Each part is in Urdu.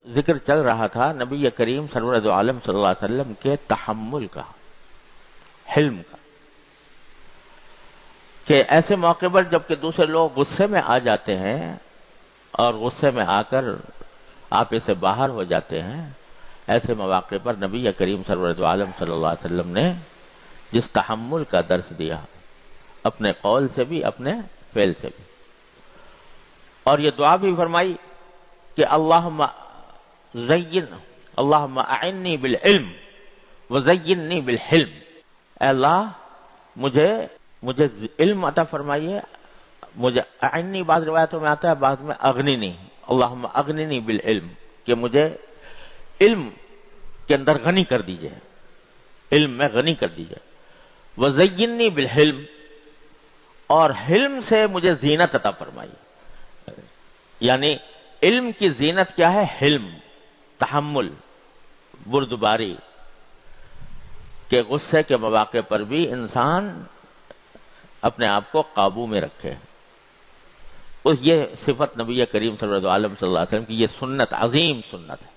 ذکر چل رہا تھا نبی کریم سرور دو عالم صلی اللہ علیہ وسلم کے تحمل کا، حلم کا، کہ ایسے موقع پر جب کہ دوسرے لوگ غصے میں آ جاتے ہیں اور غصے میں آ کر آپے سے باہر ہو جاتے ہیں، ایسے مواقع پر نبی کریم سرور دو عالم صلی اللہ علیہ وسلم نے جس تحمل کا درس دیا، اپنے قول سے بھی اپنے فعل سے بھی، اور یہ دعا بھی فرمائی کہ اللہم اعنی بالعلم وزینی بالحلم، اے اللہ مجھے علم عطا فرمائیے، مجھے اعنی بعض روایتوں میں آتا ہے، بعض میں اغننی، اللہم اغننی بالعلم، کہ مجھے علم کے اندر غنی کر دیجئے، علم میں غنی کر دیجئے، وزینی بالحلم، اور حلم سے مجھے زینت عطا فرمائیے، یعنی علم کی زینت کیا ہے؟ حلم، تحمل، بردباری، کہ غصے کے مواقع پر بھی انسان اپنے آپ کو قابو میں رکھے۔ یہ صفت نبی کریم صلی اللہ علیہ وسلم کی یہ سنت، عظیم سنت ہے۔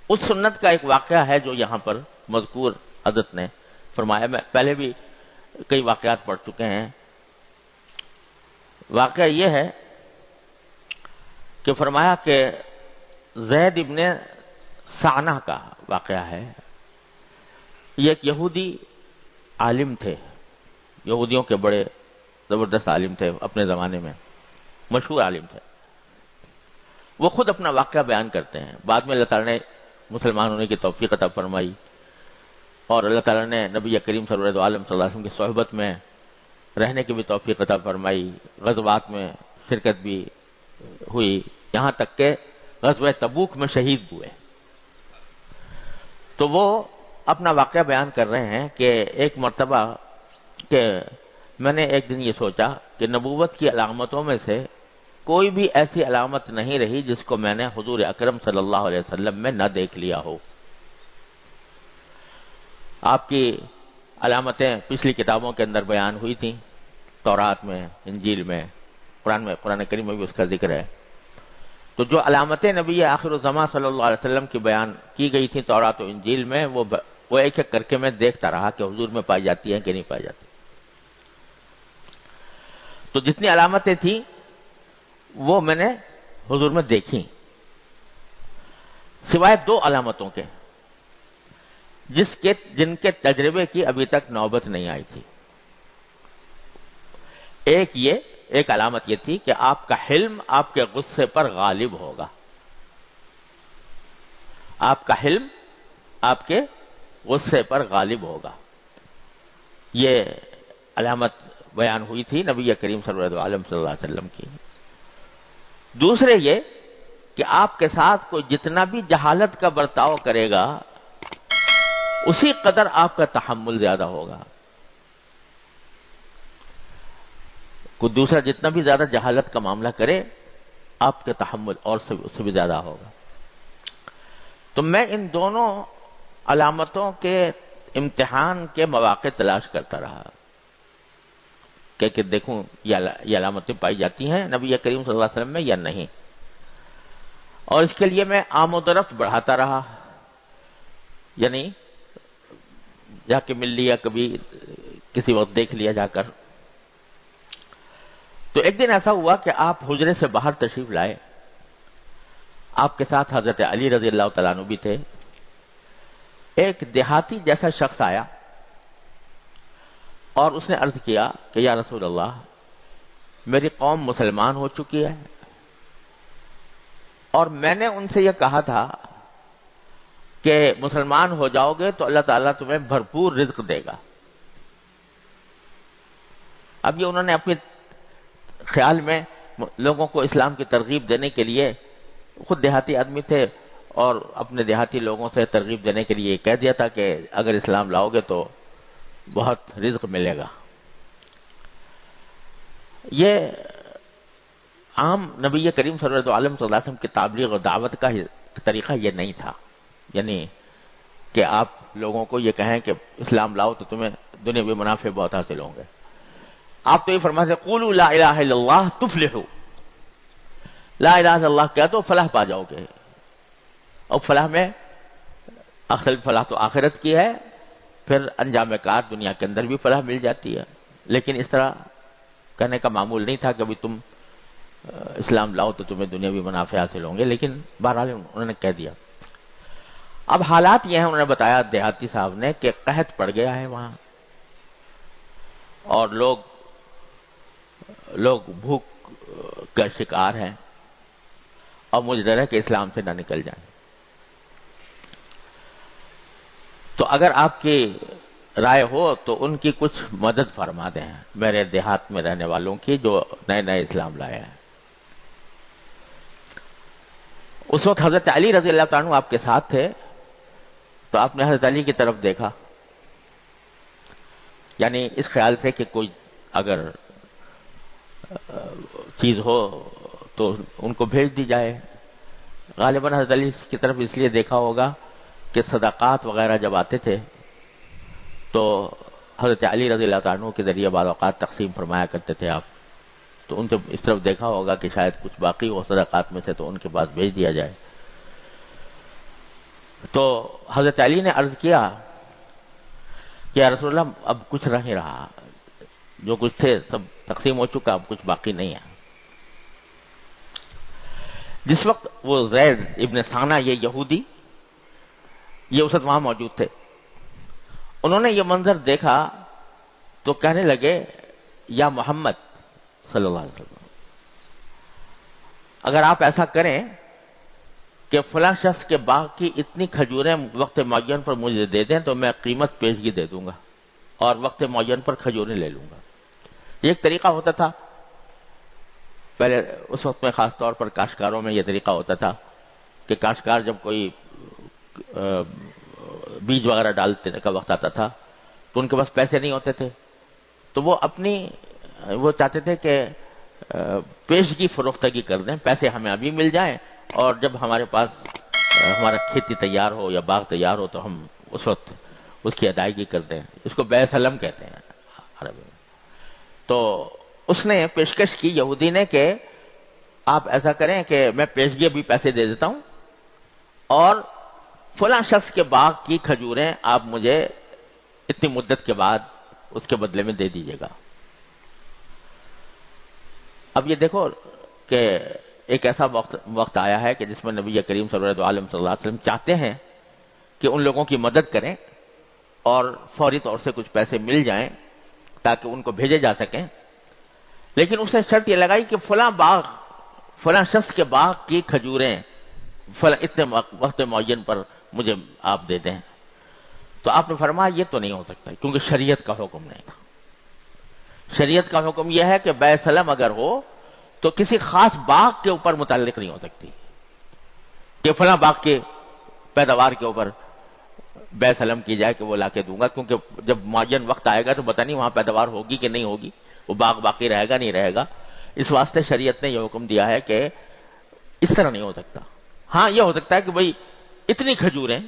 اس سنت کا ایک واقعہ ہے جو یہاں پر مذکور حضرت نے فرمایا، میں پہلے بھی کئی واقعات پڑھ چکے ہیں۔ واقعہ یہ ہے کہ فرمایا کہ زید ابن سعنہ کا واقعہ ہے۔ یہ ایک یہودی عالم تھے، یہودیوں کے بڑے زبردست عالم تھے اپنے زمانے میں، مشہور عالم تھے۔ وہ خود اپنا واقعہ بیان کرتے ہیں، بعد میں اللہ تعالیٰ نے مسلمان ہونے کی توفیق عطا فرمائی، اور اللہ تعالیٰ نے نبی کریم صلی اللہ علیہ وسلم کی صحبت میں رہنے کی بھی توفیق عطا فرمائی، غزوات میں شرکت بھی ہوئی، یہاں تک کہ غزوہ تبوک میں شہید ہوئے۔ تو وہ اپنا واقعہ بیان کر رہے ہیں کہ ایک مرتبہ کہ میں نے ایک دن یہ سوچا کہ نبوت کی علامتوں میں سے کوئی بھی ایسی علامت نہیں رہی جس کو میں نے حضور اکرم صلی اللہ علیہ وسلم میں نہ دیکھ لیا ہو۔ آپ کی علامتیں پچھلی کتابوں کے اندر بیان ہوئی تھیں، تورات میں، انجیل میں، قرآن کریم میں بھی اس کا ذکر ہے۔ تو جو علامتیں نبی آخر الزمان صلی اللہ علیہ وسلم کی بیان کی گئی تھیں تورات و انجیل میں، وہ ایک ایک کر کے میں دیکھتا رہا کہ حضور میں پائی جاتی ہیں کہ نہیں پائی جاتی۔ تو جتنی علامتیں تھیں وہ میں نے حضور میں دیکھی، سوائے دو علامتوں کے جن کے تجربے کی ابھی تک نوبت نہیں آئی تھی۔ ایک علامت یہ تھی کہ آپ کا حلم آپ کے غصے پر غالب ہوگا، آپ کا حلم آپ کے غصے پر غالب ہوگا، یہ علامت بیان ہوئی تھی نبی کریم صلی اللہ علیہ وسلم کی۔ دوسرے یہ کہ آپ کے ساتھ کوئی جتنا بھی جہالت کا برتاؤ کرے گا اسی قدر آپ کا تحمل زیادہ ہوگا، کوئی دوسرا جتنا بھی زیادہ جہالت کا معاملہ کرے آپ کے تحمل اور اس سے بھی زیادہ ہوگا۔ تو میں ان دونوں علامتوں کے امتحان کے مواقع تلاش کرتا رہا کہ دیکھوں یہ علامتیں پائی جاتی ہیں نبی کریم صلی اللہ علیہ وسلم میں یا نہیں، اور اس کے لیے میں آمد و رفت بڑھاتا رہا، یعنی جا کے مل لیا، کبھی کسی وقت دیکھ لیا جا کر۔ تو ایک دن ایسا ہوا کہ آپ حجرے سے باہر تشریف لائے، آپ کے ساتھ حضرت علی رضی اللہ تعالیٰ عنہ بھی تھے۔ ایک دیہاتی جیسا شخص آیا اور اس نے عرض کیا کہ یا رسول اللہ، میری قوم مسلمان ہو چکی ہے اور میں نے ان سے یہ کہا تھا کہ مسلمان ہو جاؤ گے تو اللہ تعالیٰ تمہیں بھرپور رزق دے گا۔ اب یہ انہوں نے اپنے خیال میں لوگوں کو اسلام کی ترغیب دینے کے لیے، خود دیہاتی آدمی تھے اور اپنے دیہاتی لوگوں سے ترغیب دینے کے لیے کہہ دیا تھا کہ اگر اسلام لاؤ گے تو بہت رزق ملے گا۔ یہ عام نبی کریم صلی اللہ علیہ وسلم کی تبلیغ و دعوت کا طریقہ یہ نہیں تھا، یعنی کہ آپ لوگوں کو یہ کہیں کہ اسلام لاؤ تو تمہیں دنیاوی منافع بہت حاصل ہوں گے۔ آپ تو یہ فرماتے قولوا لا الہ الا اللہ تفلحوا، لا الہ الا اللہ کہہ تو فلاح پا جاؤ گے۔ اور فلاح میں اصل فلاح تو آخرت کی ہے، پھر انجام کار دنیا کے اندر بھی فلاح مل جاتی ہے. لیکن اس طرح کہنے کا معمول نہیں تھا کہ ابھی تم اسلام لاؤ تو تمہیں دنیاوی منافع حاصل ہوں گے، لیکن بہرحال انہوں نے کہہ دیا. اب حالات یہ ہیں، انہوں نے بتایا دیہاتی صاحب نے، کہ قحط پڑ گیا ہے وہاں اور لوگ بھوک کا شکار ہیں اور مجھے ڈر ہے کہ اسلام سے نہ نکل جائیں. تو اگر آپ کی رائے ہو تو ان کی کچھ مدد فرما دیں میرے دیہات میں رہنے والوں کی جو نئے نئے اسلام لائے ہیں. اس وقت حضرت علی رضی اللہ تعالیٰ عنہ آپ کے ساتھ تھے، تو آپ نے حضرت علی کی طرف دیکھا، یعنی اس خیال سے کہ کوئی اگر چیز ہو تو ان کو بھیج دی جائے. غالباً حضرت علی کی طرف اس لیے دیکھا ہوگا کہ صدقات وغیرہ جب آتے تھے تو حضرت علی رضی اللہ تعالیٰ عنہ کے ذریعے بعض اوقات تقسیم فرمایا کرتے تھے آپ، تو ان سے اس طرف دیکھا ہوگا کہ شاید کچھ باقی ہو صدقات میں سے تو ان کے پاس بھیج دیا جائے. تو حضرت علی نے عرض کیا کہ یا رسول اللہ اب کچھ نہیں رہا، جو کچھ تھے سب تقسیم ہو چکا، اب کچھ باقی نہیں ہے. جس وقت وہ زید ابن ثانہ یہ یہودی یہ اس وقت وہاں موجود تھے، انہوں نے یہ منظر دیکھا تو کہنے لگے یا محمد صلی اللہ علیہ وسلم، اگر آپ ایسا کریں کہ فلاں شخص کے باغ کی اتنی کھجوریں وقت معین پر مجھے دے دیں تو میں قیمت پیشگی دے دوں گا اور وقت معین پر کھجوریں لے لوں گا. یہ ایک طریقہ ہوتا تھا پہلے، اس وقت میں خاص طور پر کاشتکاروں میں یہ طریقہ ہوتا تھا کہ کاشتکار جب کوئی بیج وغیرہ ڈالتے کا وقت آتا تھا تو ان کے پاس پیسے نہیں ہوتے تھے، تو وہ چاہتے تھے کہ پیشگی فروختگی کر دیں، پیسے ہمیں ابھی مل جائیں اور جب ہمارے پاس ہمارا کھیتی تیار ہو یا باغ تیار ہو تو ہم اس وقت اس کی ادائیگی کر دیں. اس کو بیع سلم کہتے ہیں عربی میں. تو اس نے پیشکش کی یہودی نے کہ آپ ایسا کریں کہ میں پیشگی بھی پیسے دے دیتا ہوں اور فلاں شخص کے باغ کی کھجوریں آپ مجھے اتنی مدت کے بعد اس کے بدلے میں دے دیجیے گا. اب یہ دیکھو کہ ایک ایسا وقت آیا ہے کہ جس میں نبی کریم صلی اللہ علیہ وسلم چاہتے ہیں کہ ان لوگوں کی مدد کریں اور فوری طور سے کچھ پیسے مل جائیں تاکہ ان کو بھیجے جا سکیں، لیکن اس نے شرط یہ لگائی کہ فلاں شخص کے باغ کی کھجوریں اتنے وقت معین پر مجھے آپ دے دیں. تو آپ نے فرمایا یہ تو نہیں ہو سکتا کیونکہ شریعت کا حکم نہیں تھا. شریعت کا حکم یہ ہے کہ بیع سلم اگر ہو تو کسی خاص باغ کے اوپر متعلق نہیں ہو سکتی کہ فلاں باغ کے پیداوار کے اوپر بیع سلم کی جائے کہ وہ لا کے دوں گا، کیونکہ جب معین وقت آئے گا تو پتہ نہیں وہاں پیداوار ہوگی کہ نہیں ہوگی، وہ باغ باقی رہے گا نہیں رہے گا. اس واسطے شریعت نے یہ حکم دیا ہے کہ اس طرح نہیں ہو سکتا. ہاں یہ ہو سکتا ہے کہ بھئی اتنی کھجوریں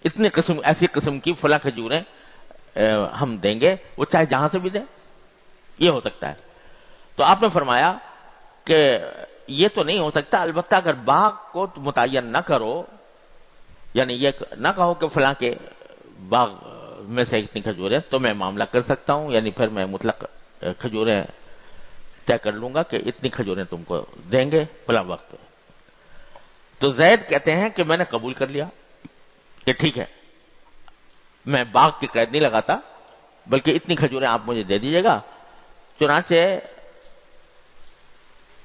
ایسی قسم کی فلاں کھجوریں ہم دیں گے، وہ چاہے جہاں سے بھی دیں، یہ ہو سکتا ہے. تو آپ نے فرمایا کہ یہ تو نہیں ہو سکتا، البتہ اگر باغ کو متعین نہ کرو، یعنی یہ نہ کہو کہ فلاں کے باغ میں سے اتنی کھجوریں، تو میں معاملہ کر سکتا ہوں، یعنی پھر میں مطلق کھجوریں طے کر لوں گا کہ اتنی کھجوریں تم کو دیں گے فلاں وقت. تو زید کہتے ہیں کہ میں نے قبول کر لیا کہ ٹھیک ہے، میں باغ کی قید نہیں لگاتا بلکہ اتنی کھجوریں آپ مجھے دے دیجیے گا. چنانچہ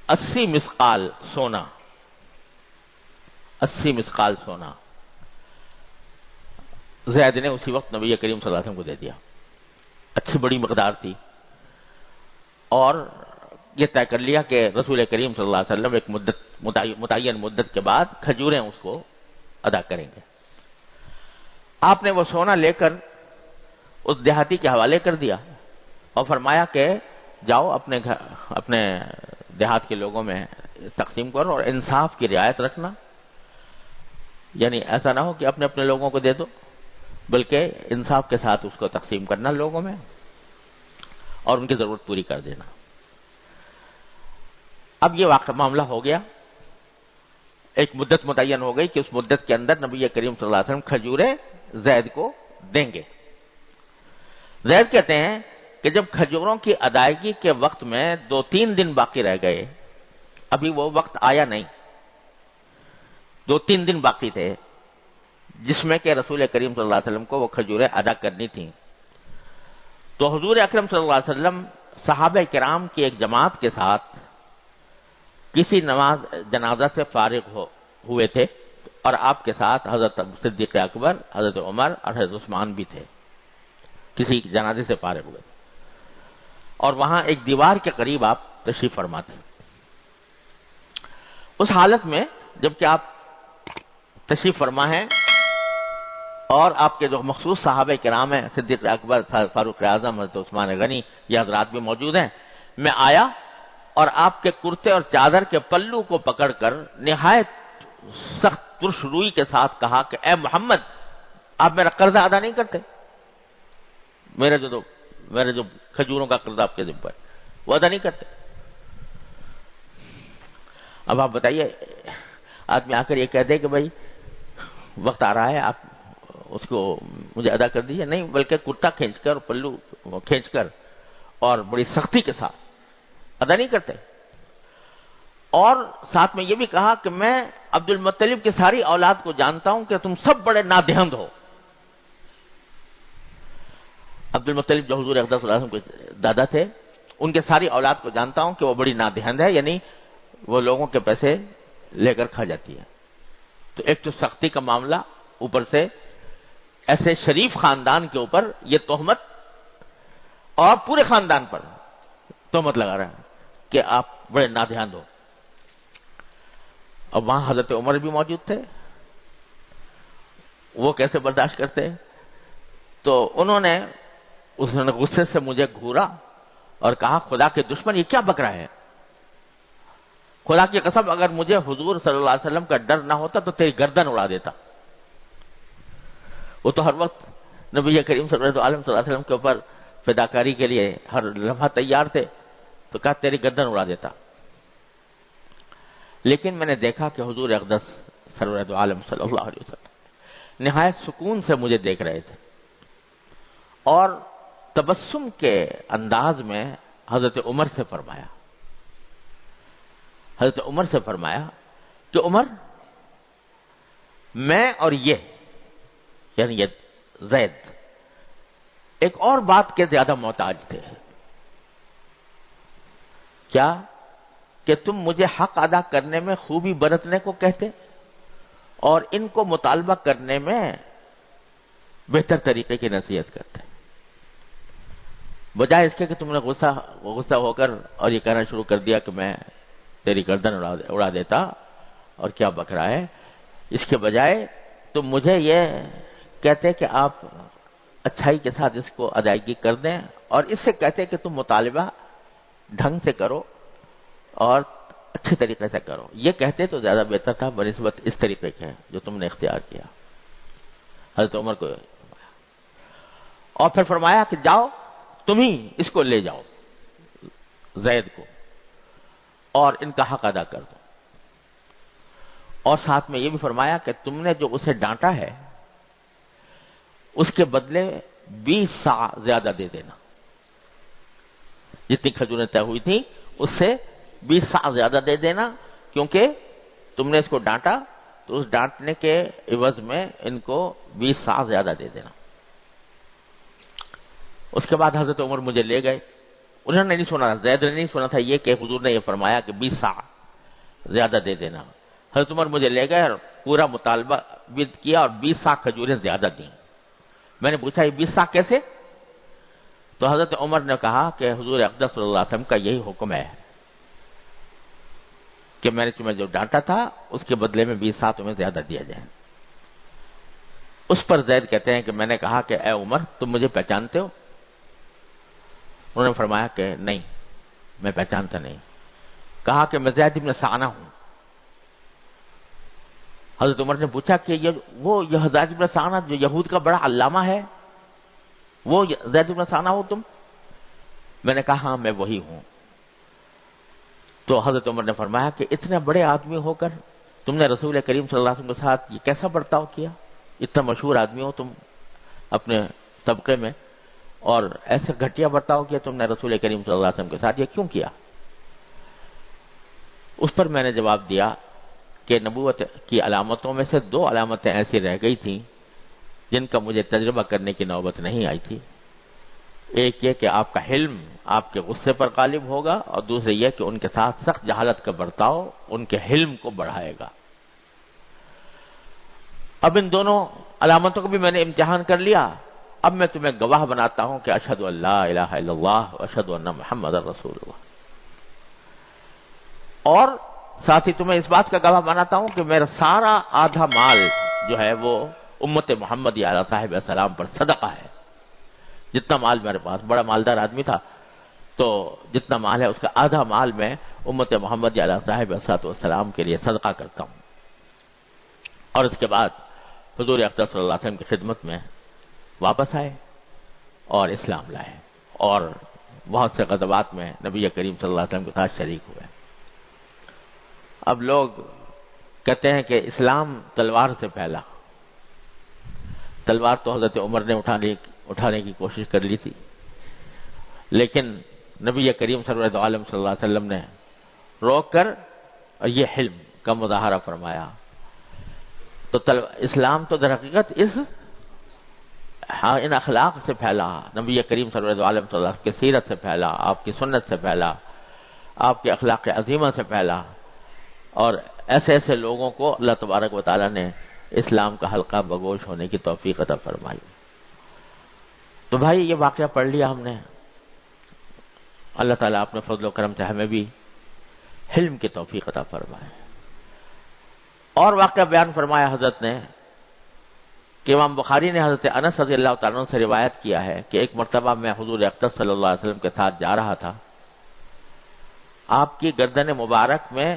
80 مسقال سونا زید نے اسی وقت نبی کریم صلی اللہ علیہ وسلم کو دے دیا. اچھی بڑی مقدار تھی اور یہ طے کر لیا کہ رسول کریم صلی اللہ علیہ وسلم ایک متعین مدت کے بعد کھجوریں اس کو ادا کریں گے. آپ نے وہ سونا لے کر اس دیہاتی کے حوالے کر دیا اور فرمایا کہ جاؤ اپنے دیہات کے لوگوں میں تقسیم کرو اور انصاف کی رعایت رکھنا، یعنی ایسا نہ ہو کہ اپنے لوگوں کو دے دو بلکہ انصاف کے ساتھ اس کو تقسیم کرنا لوگوں میں اور ان کی ضرورت پوری کر دینا. اب یہ معاملہ ہو گیا ایک مدت متعین ہو گئی کہ اس مدت کے اندر نبی کریم صلی اللہ علیہ وسلم کھجوریں زید کو دیں گے۔ زید کہتے ہیں کہ جب کھجوروں کی ادائیگی کے وقت میں 2-3 دن باقی رہ گئے، ابھی وہ وقت آیا نہیں، 2-3 دن باقی تھے جس میں کہ رسول کریم صلی اللہ علیہ وسلم کو وہ کھجوریں ادا کرنی تھیں، تو حضور اکرم صلی اللہ علیہ وسلم صحابہ کرام کی ایک جماعت کے ساتھ کسی نماز جنازہ سے فارغ ہوئے تھے، اور آپ کے ساتھ حضرت صدیق اکبر، حضرت عمر اور حضرت عثمان بھی تھے، کسی جنازے سے فارغ ہوئے تھے، اور وہاں ایک دیوار کے قریب آپ تشریف فرما تھے۔ اس حالت میں جبکہ آپ تشریف فرما ہیں اور آپ کے جو مخصوص صحابہ کرام ہیں، صدیق اکبر، فاروق اعظم، حضرت عثمان غنی، یہ حضرات بھی موجود ہیں، میں آیا اور آپ کے کرتے اور چادر کے پلو کو پکڑ کر نہایت سخت ترش روئی کے ساتھ کہا کہ اے محمد، آپ میرا قرضہ ادا نہیں کرتے؟ میرے جو کھجوروں کا قرضہ آپ کے ذمہ ہے وہ ادا نہیں کرتے۔ اب آپ بتائیے، آدمی آ کر یہ کہہ دے کہ بھائی وقت آ رہا ہے، آپ اس کو مجھے ادا کر دیجیے، نہیں بلکہ کرتا کھینچ کر، پلو کھینچ کر اور بڑی سختی کے ساتھ ادا نہیں کرتے، اور ساتھ میں یہ بھی کہا کہ میں عبد المطلب کی ساری اولاد کو جانتا ہوں کہ تم سب بڑے نادہند ہو۔ عبد المطلب جو حضور اقدس صلی اللہ علیہ وسلم کے دادا تھے، ان کے ساری اولاد کو جانتا ہوں کہ وہ بڑی نادہند ہے، یعنی وہ لوگوں کے پیسے لے کر کھا جاتی ہے۔ تو ایک تو سختی کا معاملہ، اوپر سے ایسے شریف خاندان کے اوپر یہ تہمت، اور پورے خاندان پر تہمت لگا رہا ہے کہ آپ بڑے نادہند ہو۔ اب وہاں حضرت عمر بھی موجود تھے، وہ کیسے برداشت کرتے؟ تو انہوں نے غصے سے مجھے گھورا اور کہا خدا کے دشمن یہ کیا بک رہا ہے؟ خدا کی قسم اگر مجھے حضور صلی اللہ علیہ وسلم کا ڈر نہ ہوتا تو تیری گردن اڑا دیتا۔ وہ تو ہر وقت نبی کریم صلی اللہ علیہ وسلم کے اوپر فداکاری کے لیے ہر لمحہ تیار تھے، تو کہا تیری گردن اڑا دیتا۔ لیکن میں نے دیکھا کہ حضور اقدس سرور عالم صلی اللہ علیہ وسلم نہایت سکون سے مجھے دیکھ رہے تھے، اور تبسم کے انداز میں حضرت عمر سے فرمایا کہ عمر، میں اور یہ یعنی یہ زید ایک اور بات کے زیادہ محتاج تھے۔ کیا؟ کہ تم مجھے حق ادا کرنے میں خوبی برتنے کو کہتے اور ان کو مطالبہ کرنے میں بہتر طریقے کی نصیحت کرتے، بجائے اس کے کہ تم نے غصہ ہو کر اور یہ کہنا شروع کر دیا کہ میں تیری گردن اڑا دیتا اور کیا بک رہا ہے۔ اس کے بجائے تم مجھے یہ کہتے کہ آپ اچھائی کے ساتھ اس کو ادائیگی کر دیں، اور اس سے کہتے کہ تم مطالبہ ڈھنگ سے کرو اور اچھے طریقے سے کرو، یہ کہتے تو زیادہ بہتر تھا بنسبت اس طریقے کے جو تم نے اختیار کیا۔ حضرت عمر کو اور پھر فرمایا کہ جاؤ تم ہی اس کو لے جاؤ زید کو اور ان کا حق ادا کر دو، اور ساتھ میں یہ بھی فرمایا کہ تم نے جو اسے ڈانٹا ہے اس کے بدلے 20 صاع زیادہ دے دینا، جتنی کھجوریں طے ہوئی تھیں اس سے 20 صاع زیادہ دے دینا، کیونکہ تم نے اس کو ڈانٹا تو اس ڈانٹنے کے عوض میں ان کو 20 صاع زیادہ دے دینا۔ اس کے بعد حضرت عمر مجھے لے گئے، انہوں نے نہیں سنا تھا، زید نے نہیں سنا تھا یہ کہ حضور نے یہ فرمایا کہ 20 صاع زیادہ دے دینا۔ حضرت عمر مجھے لے گئے اور پورا مطالبہ بھی کیا اور 20 صاع کھجوریں زیادہ دیں۔ میں نے پوچھا یہ 20 صاع کیسے؟ تو حضرت عمر نے کہا کہ حضور اقدس صلی اللہ علیہ وسلم کا یہی حکم ہے کہ میں نے تمہیں جو ڈانٹا تھا اس کے بدلے میں 20 صاع تمہیں زیادہ دیا جائے۔ اس پر زید کہتے ہیں کہ میں نے کہا کہ اے عمر تم مجھے پہچانتے ہو؟ انہوں نے فرمایا کہ نہیں میں پہچانتا نہیں۔ کہا کہ میں زید بن ثانہ ہوں۔ حضرت عمر نے پوچھا کہ یہ زید بن ثانہ جو یہود کا بڑا علامہ ہے، وہ زید بن ثانہ ہو تم؟ میں نے کہا ہاں میں وہی ہوں۔ تو حضرت عمر نے فرمایا کہ اتنے بڑے آدمی ہو کر تم نے رسول کریم صلی اللہ علیہ وسلم کے ساتھ یہ کیسا برتاؤ کیا؟ اتنا مشہور آدمی ہو تم اپنے طبقے میں، اور ایسے گھٹیا برتاؤ کیا تم نے رسول کریم صلی اللہ علیہ وسلم کے ساتھ، یہ کیوں کیا؟ اس پر میں نے جواب دیا کہ نبوت کی علامتوں میں سے 2 علامتیں ایسی رہ گئی تھیں جن کا مجھے تجربہ کرنے کی نوبت نہیں آئی تھی۔ ایک یہ کہ آپ کا حلم آپ کے غصے پر غالب ہوگا، اور دوسرے یہ کہ ان کے ساتھ سخت جہالت کا برتاؤ ان کے حلم کو بڑھائے گا۔ اب ان دونوں علامتوں کو بھی میں نے امتحان کر لیا۔ اب میں تمہیں گواہ بناتا ہوں کہ اشہد ان لا الہ الا اللہ واشہد ان محمد رسول اللہ، اور ساتھ ہی تمہیں اس بات کا گواہ بناتا ہوں کہ میرا سارا آدھا مال جو ہے وہ امت محمد علیہ صاحب السلام پر صدقہ ہے۔ جتنا مال میرے پاس، بڑا مالدار آدمی تھا، تو جتنا مال ہے اس کا آدھا مال میں امت محمد علیہ صاحب السلام کے لیے صدقہ کرتا ہوں۔ اور اس کے بعد حضور اقدس صلی اللہ علیہ وسلم کی خدمت میں واپس آئے اور اسلام لائے، اور بہت سے غزوات میں نبی کریم صلی اللہ علیہ وسلم کے ساتھ شریک ہوئے۔ اب لوگ کہتے ہیں کہ اسلام تلوار سے پھیلا۔ تلوار تو حضرت عمر نے اٹھانے کی کوشش کر لی تھی، لیکن نبی کریم سرور عالم صلی اللہ علیہ وسلم نے روک کر اور یہ حلم کا مظاہرہ فرمایا۔ تو اسلام تو در حقیقت ان اخلاق سے پھیلا، نبی کریم سرور عالم صلی اللہ علیہ وسلم کی سیرت سے پھیلا، آپ کی سنت سے پھیلا، آپ کے اخلاق عظیمہ سے پھیلا، اور ایسے ایسے لوگوں کو اللہ تبارک و تعالیٰ نے اسلام کا حلقہ بگوش ہونے کی توفیق عطا فرمائی۔ تو بھائی یہ واقعہ پڑھ لیا ہم نے، اللہ تعالیٰ اپنے فضل و کرم سے ہمیں بھی حلم کی توفیق عطا فرمائے۔ اور واقعہ بیان فرمایا حضرت نے کہ امام بخاری نے حضرت انس رضی اللہ تعالیٰ عنہ سے روایت کیا ہے کہ ایک مرتبہ میں حضور اقدس صلی اللہ علیہ وسلم کے ساتھ جا رہا تھا۔ آپ کی گردن مبارک میں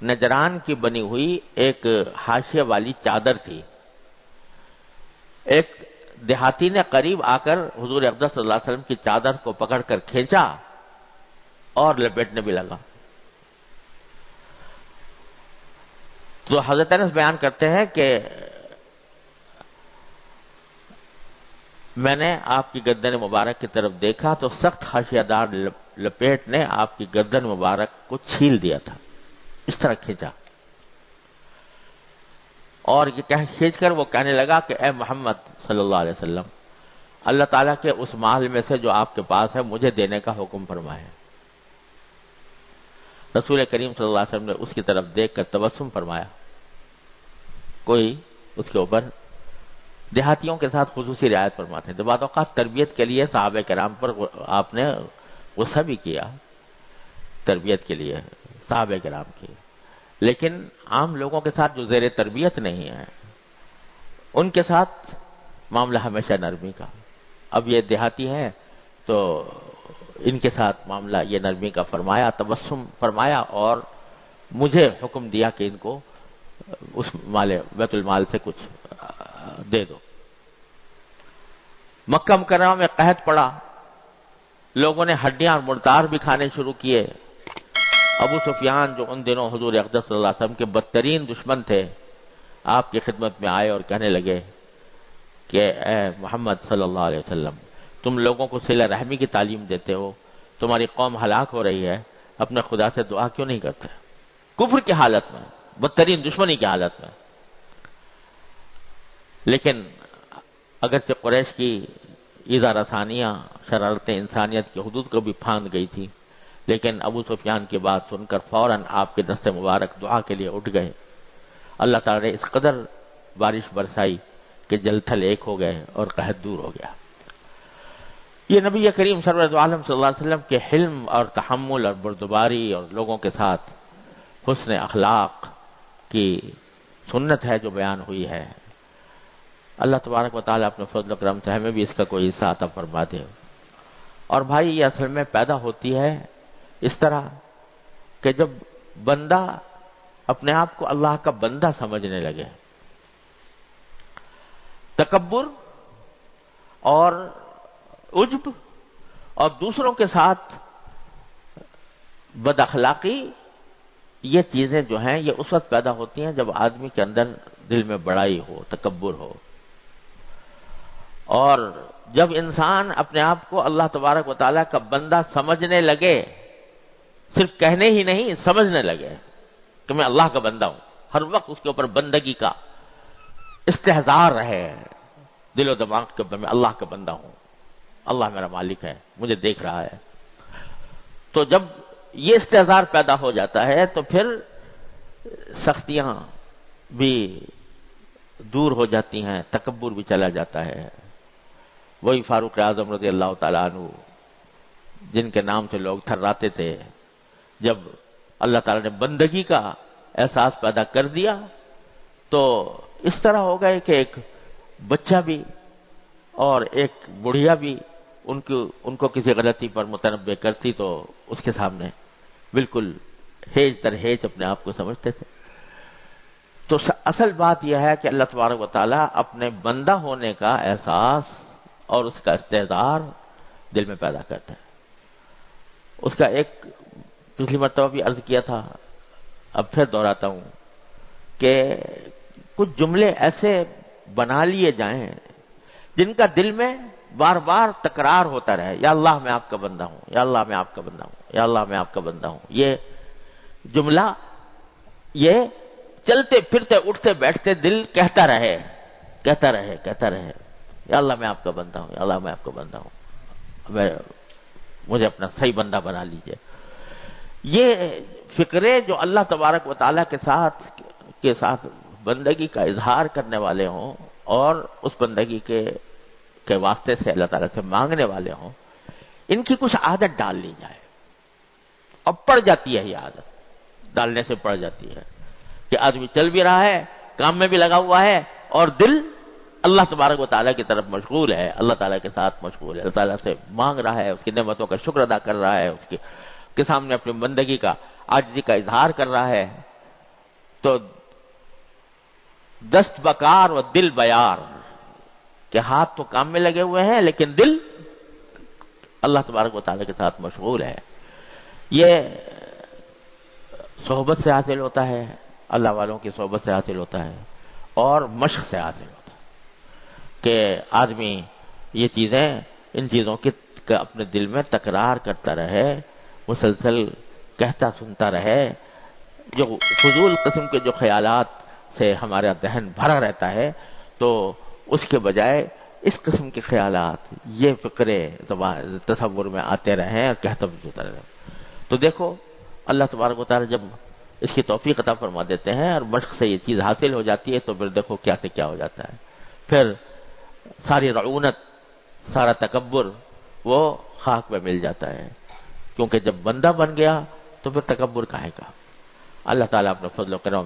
نجران کی بنی ہوئی ایک حاشیے والی چادر تھی۔ ایک دیہاتی نے قریب آ کر حضور اقدس صلی اللہ علیہ وسلم کی چادر کو پکڑ کر کھینچا اور لپیٹنے بھی لگا۔ تو حضرت انس بیان کرتے ہیں کہ میں نے آپ کی گردن مبارک کی طرف دیکھا تو سخت حاشیہ دار لپیٹ نے آپ کی گردن مبارک کو چھیل دیا تھا، اس طرح کھینچا، اور یہ کھینچ کر وہ کہنے لگا کہ اے محمد صلی اللہ علیہ وسلم، اللہ تعالیٰ کے اس مال میں سے جو آپ کے پاس ہے مجھے دینے کا حکم فرمائے۔ رسول کریم صلی اللہ علیہ وسلم نے اس کی طرف دیکھ کر تبسم فرمایا۔ کوئی اس کے اوپر دیہاتیوں کے ساتھ خصوصی رعایت فرماتے ہیں، تو بعض اوقات تربیت کے لیے صحابہ کرام پر آپ نے غصہ بھی کیا، تربیت کے لیے صحابہ کرام کی، لیکن عام لوگوں کے ساتھ جو زیر تربیت نہیں ہے ان کے ساتھ معاملہ ہمیشہ نرمی کا۔ اب یہ دیہاتی ہیں تو ان کے ساتھ معاملہ یہ نرمی کا فرمایا، تبسم فرمایا، اور مجھے حکم دیا کہ ان کو اس بیت المال سے کچھ دے دو۔ مکہ مکرمہ میں قحط پڑا، لوگوں نے ہڈیاں اور مردار بھی کھانے شروع کیے۔ ابو سفیان جو ان دنوں حضور اقدس صلی اللہ علیہ وسلم کے بدترین دشمن تھے، آپ کی خدمت میں آئے اور کہنے لگے کہ اے محمد صلی اللہ علیہ وسلم، تم لوگوں کو صلہ رحمی کی تعلیم دیتے ہو، تمہاری قوم ہلاک ہو رہی ہے، اپنے خدا سے دعا کیوں نہیں کرتے؟ کفر کی حالت میں، بدترین دشمنی کی حالت میں۔ لیکن اگرچہ قریش کی ایذا رسانیاں، شرارتیں انسانیت کی حدود کو بھی پھاند گئی تھی، لیکن ابو سفیان کی بات سن کر فوراً آپ کے دست مبارک دعا کے لیے اٹھ گئے۔ اللہ تعالیٰ نے اس قدر بارش برسائی کہ جل تھل ایک ہو گئے اور قحط دور ہو گیا۔ یہ نبی کریم سرور عالم صلی اللہ علیہ وسلم کے حلم اور تحمل اور بردباری اور لوگوں کے ساتھ حسن اخلاق کی سنت ہے جو بیان ہوئی ہے۔ اللہ تبارک و تعالیٰ اپنے فضل و کرم سے ہمیں بھی اس کا کوئی حصہ عطا فرما دے۔ اور بھائی یہ اصل میں پیدا ہوتی ہے اس طرح کہ جب بندہ اپنے آپ کو اللہ کا بندہ سمجھنے لگے، تکبر اور عجب اور دوسروں کے ساتھ بد اخلاقی یہ چیزیں جو ہیں یہ اس وقت پیدا ہوتی ہیں جب آدمی کے اندر دل میں بڑائی ہو، تکبر ہو، اور جب انسان اپنے آپ کو اللہ تبارک و تعالیٰ کا بندہ سمجھنے لگے، صرف کہنے ہی نہیں سمجھنے لگے کہ میں اللہ کا بندہ ہوں، ہر وقت اس کے اوپر بندگی کا استحضار رہے دل و دماغ کے اوپر، میں اللہ کا بندہ ہوں، اللہ میرا مالک ہے، مجھے دیکھ رہا ہے. تو جب یہ استحضار پیدا ہو جاتا ہے تو پھر سختیاں بھی دور ہو جاتی ہیں، تکبر بھی چلا جاتا ہے. وہی فاروق اعظم رضی اللہ تعالیٰ عنہ جن کے نام سے لوگ تھراتے تھے، جب اللہ تعالیٰ نے بندگی کا احساس پیدا کر دیا تو اس طرح ہو گئے کہ ایک بچہ بھی اور ایک بڑھیا بھی ان کو کسی غلطی پر متنبہ کرتی تو اس کے سامنے بالکل ہیج در ہیج اپنے آپ کو سمجھتے تھے. تو اصل بات یہ ہے کہ اللہ تبارک و تعالیٰ اپنے بندہ ہونے کا احساس اور اس کا استحضار دل میں پیدا کرتا ہے. اس کا ایک پچھلی مرتبہ بھی عرض کیا تھا، اب پھر دہراتا ہوں کہ کچھ جملے ایسے بنا لیے جائیں جن کا دل میں بار بار تکرار ہوتا رہے، یا اللہ میں آپ کا بندہ ہوں، یا اللہ میں آپ کا بندہ ہوں، یا اللہ میں آپ کا بندہ ہوں. یہ جملہ یہ چلتے پھرتے اٹھتے بیٹھتے دل کہتا رہے کہتا رہے کہتا رہے، یا اللہ میں آپ کا بندہ ہوں، یا اللہ میں آپ کا بندہ ہوں، مجھے اپنا صحیح بندہ بنا لیجئے. یہ فکرے جو اللہ تبارک و تعالیٰ کے ساتھ بندگی کا اظہار کرنے والے ہوں اور اس بندگی کے واسطے سے اللہ تعالیٰ سے مانگنے والے ہوں، ان کی کچھ عادت ڈال لی جائے. اب پڑ جاتی ہے یہ عادت، ڈالنے سے پڑ جاتی ہے کہ آدمی چل بھی رہا ہے، کام میں بھی لگا ہوا ہے، اور دل اللہ تبارک و تعالیٰ کی طرف مشغول ہے، اللہ تعالیٰ کے ساتھ مشغول ہے، اللہ تعالیٰ سے مانگ رہا ہے، اس کی نعمتوں کا شکر ادا کر رہا ہے، اس کے سامنے اپنی بندگی کا عاجزی کا اظہار کر رہا ہے. تو دست بکار و دل بیار، کہ ہاتھ تو کام میں لگے ہوئے ہیں لیکن دل اللہ تبارک و تعالیٰ کے ساتھ مشغول ہے. یہ صحبت سے حاصل ہوتا ہے، اللہ والوں کی صحبت سے حاصل ہوتا ہے، اور مشق سے حاصل ہوتا ہے کہ آدمی یہ چیزیں، ان چیزوں کی اپنے دل میں تکرار کرتا رہے، مسلسل کہتا سنتا رہے. جو فضول قسم کے جو خیالات سے ہمارا ذہن بھرا رہتا ہے، تو اس کے بجائے اس قسم کے خیالات، یہ فکرے تصور میں آتے رہیں اور کہتا بجوتا رہے. تو دیکھو اللہ تبارک و تعالیٰ جب اس کی توفیق عطا فرما دیتے ہیں اور مشق سے یہ چیز حاصل ہو جاتی ہے، تو پھر دیکھو کیا سے کیا ہو جاتا ہے. پھر ساری رعونت، سارا تکبر وہ خاک میں مل جاتا ہے، کیونکہ جب بندہ بن گیا تو پھر تکبر کاہے کا. اللہ تعالیٰ اپنے فضل و کرم